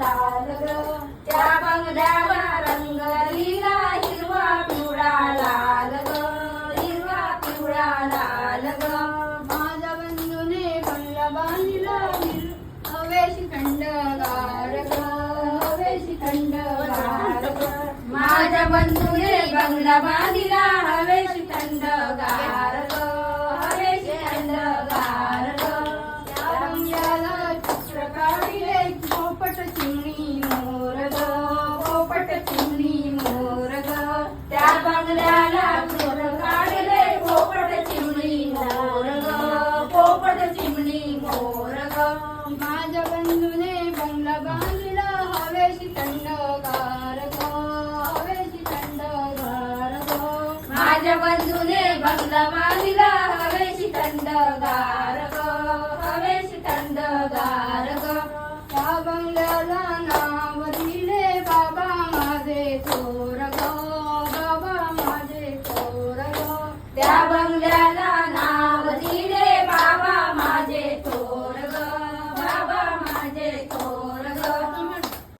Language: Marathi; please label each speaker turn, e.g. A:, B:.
A: लाल ग त्या बंगल्याला रंग दिला हिरवा पिवळा लाल ग हिरवा पिवळा लाल ग
B: माझ्या बंधूने बंगला बांधला हवेशी थंडगार ग हवेशी थंडगार ग
A: माझ्या बंधूने बंगला बांधिला हवेशी थंडगार ग हवेशी थंडगार ग
B: त्या बंगल्याला चित्र काढले पोपट चिमणी मोर ग पोपट चिमणी मोर ग
A: त्या बंगल्याला चित्र काढले पोपट चिमणी मोर ग पोपट चिमणी मोर ग
B: माझ्या बंधूने बंगला बांधला हवेशी थंडगार ग हवेशी थंडगार ग
A: माझ्या बंधूने बंगला